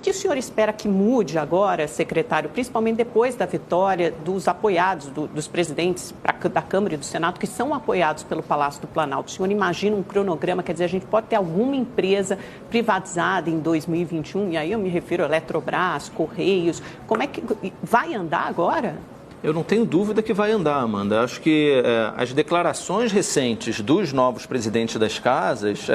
que o senhor espera que mude agora, secretário, principalmente depois da vitória dos apoiados, dos presidentes da Câmara e do Senado, que são apoiados pelo Palácio do Planalto? O senhor imagina um cronograma, quer dizer, a gente pode ter alguma empresa privatizada em 2021, e aí eu me refiro a Eletrobras, Correios, como é que vai andar agora? Eu não tenho dúvida que vai andar, Amanda. Acho que as declarações recentes dos novos presidentes das casas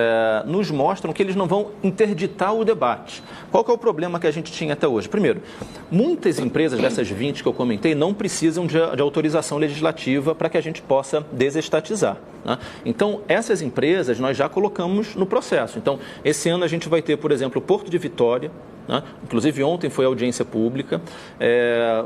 nos mostram que eles não vão interditar o debate. Qual que é o problema que a gente tinha até hoje? Primeiro, muitas empresas dessas 20 que eu comentei não precisam de autorização legislativa para que a gente possa desestatizar, né? Então, essas empresas nós já colocamos no processo. Então, esse ano a gente vai ter, por exemplo, o Porto de Vitória, né? Inclusive ontem foi audiência pública,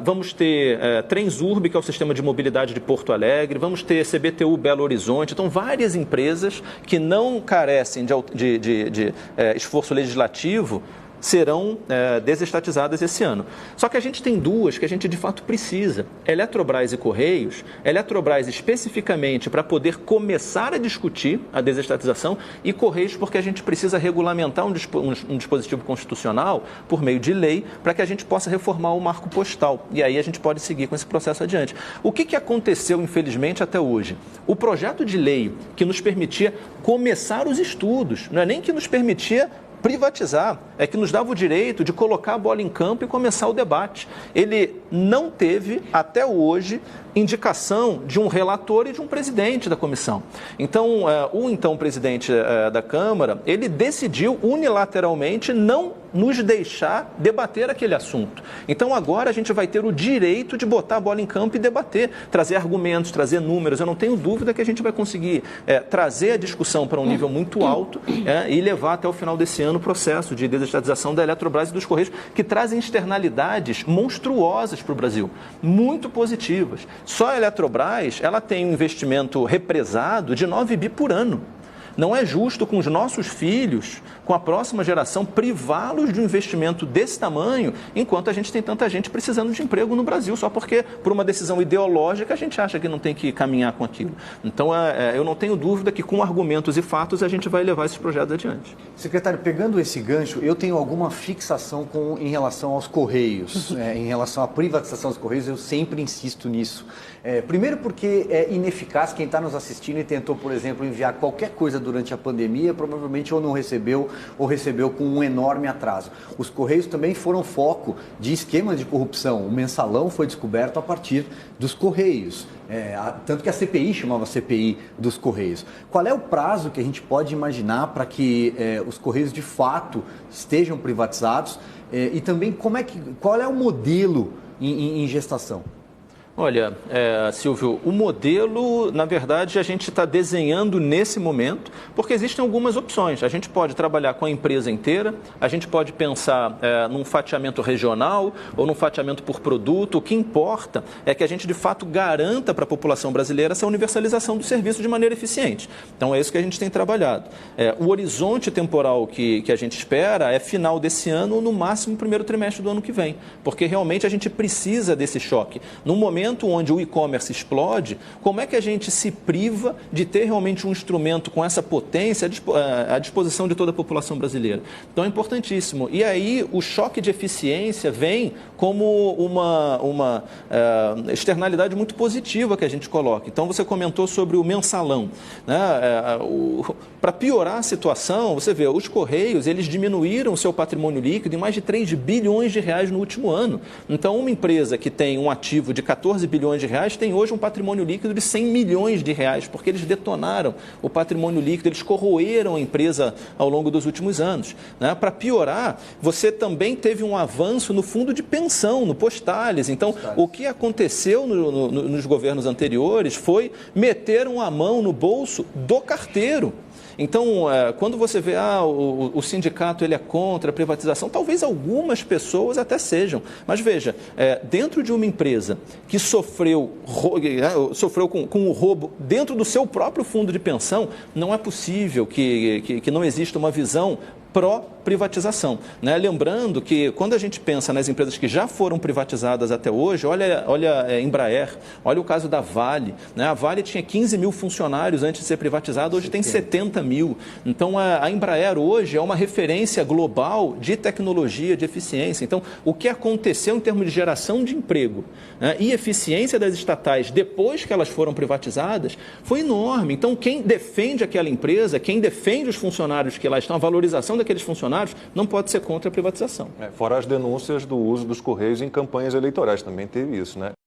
vamos ter Transurb, que é o sistema de mobilidade de Porto Alegre, vamos ter CBTU Belo Horizonte, então várias empresas que não carecem de esforço legislativo serão desestatizadas esse ano. Só que a gente tem duas que a gente de fato precisa, Eletrobras e Correios. Eletrobras especificamente para poder começar a discutir a desestatização e Correios porque a gente precisa regulamentar um dispositivo constitucional por meio de lei para que a gente possa reformar o marco postal. E aí a gente pode seguir com esse processo adiante. O que aconteceu, infelizmente, até hoje? O projeto de lei que nos permitia começar os estudos, não é nem que nos permitia privatizar, é que nos dava o direito de colocar a bola em campo e começar o debate. Ele não teve, até hoje, indicação de um relator e de um presidente da comissão. Então, o presidente da Câmara, ele decidiu unilateralmente não nos deixar debater aquele assunto. Então, agora a gente vai ter o direito de botar a bola em campo e debater, trazer argumentos, trazer números. Eu não tenho dúvida que a gente vai conseguir trazer a discussão para um nível muito alto e levar até o final desse ano o processo de desestatização da Eletrobras e dos Correios, que trazem externalidades monstruosas para o Brasil, muito positivas. Só a Eletrobras, ela tem um investimento represado de 9 bi por ano. Não é justo com os nossos filhos, com a próxima geração, privá-los de um investimento desse tamanho, enquanto a gente tem tanta gente precisando de emprego no Brasil, só porque, por uma decisão ideológica, a gente acha que não tem que caminhar com aquilo. Então, eu não tenho dúvida que, com argumentos e fatos, a gente vai levar esses projetos adiante. Secretário, pegando esse gancho, eu tenho alguma fixação em relação aos Correios, em relação à privatização dos Correios, eu sempre insisto nisso. Primeiro porque é ineficaz quem está nos assistindo e tentou, por exemplo, enviar qualquer coisa durante a pandemia, provavelmente ou não recebeu ou recebeu com um enorme atraso. Os Correios também foram foco de esquemas de corrupção. O mensalão foi descoberto a partir dos Correios. Tanto que a CPI chamava CPI dos Correios. Qual é o prazo que a gente pode imaginar para que os Correios de fato estejam privatizados? E também qual é o modelo em gestação? Olha, Silvio, o modelo, na verdade, a gente está desenhando nesse momento, porque existem algumas opções. A gente pode trabalhar com a empresa inteira, a gente pode pensar num fatiamento regional ou num fatiamento por produto. O que importa é que a gente, de fato, garanta para a população brasileira essa universalização do serviço de maneira eficiente. Então, é isso que a gente tem trabalhado. O horizonte temporal que a gente espera é final desse ano ou, no máximo, primeiro trimestre do ano que vem, porque realmente a gente precisa desse choque. No momento onde o e-commerce explode, como é que a gente se priva de ter realmente um instrumento com essa potência à disposição de toda a população brasileira? Então é importantíssimo. E aí o choque de eficiência vem como uma externalidade muito positiva que a gente coloca. Então você comentou sobre o mensalão, né? Para piorar a situação, você vê, os Correios, eles diminuíram o seu patrimônio líquido em mais de 3 bilhões de reais no último ano. Então uma empresa que tem um ativo de 14 bilhões de reais tem hoje um patrimônio líquido de 100 milhões de reais, porque eles detonaram o patrimônio líquido, eles corroeram a empresa ao longo dos últimos anos, né? Para piorar, você também teve um avanço no fundo de pensão, no Postales. Então, o que aconteceu nos governos anteriores foi meter a mão no bolso do carteiro. Então, quando você vê o sindicato ele é contra a privatização, talvez algumas pessoas até sejam. Mas veja, dentro de uma empresa que sofreu com o roubo dentro do seu próprio fundo de pensão, não é possível que não exista uma visão pró-privatização, né? Lembrando que quando a gente pensa nas empresas que já foram privatizadas até hoje, olha a Embraer, olha o caso da Vale, né? A Vale tinha 15 mil funcionários antes de ser privatizada, hoje tem 70 mil. Então a Embraer hoje é uma referência global de tecnologia, de eficiência. Então o que aconteceu em termos de geração de emprego, né, e eficiência das estatais depois que elas foram privatizadas foi enorme. Então quem defende aquela empresa, quem defende os funcionários que lá estão, a valorização daqueles funcionários, não pode ser contra a privatização. Fora as denúncias do uso dos Correios em campanhas eleitorais, também teve isso, né?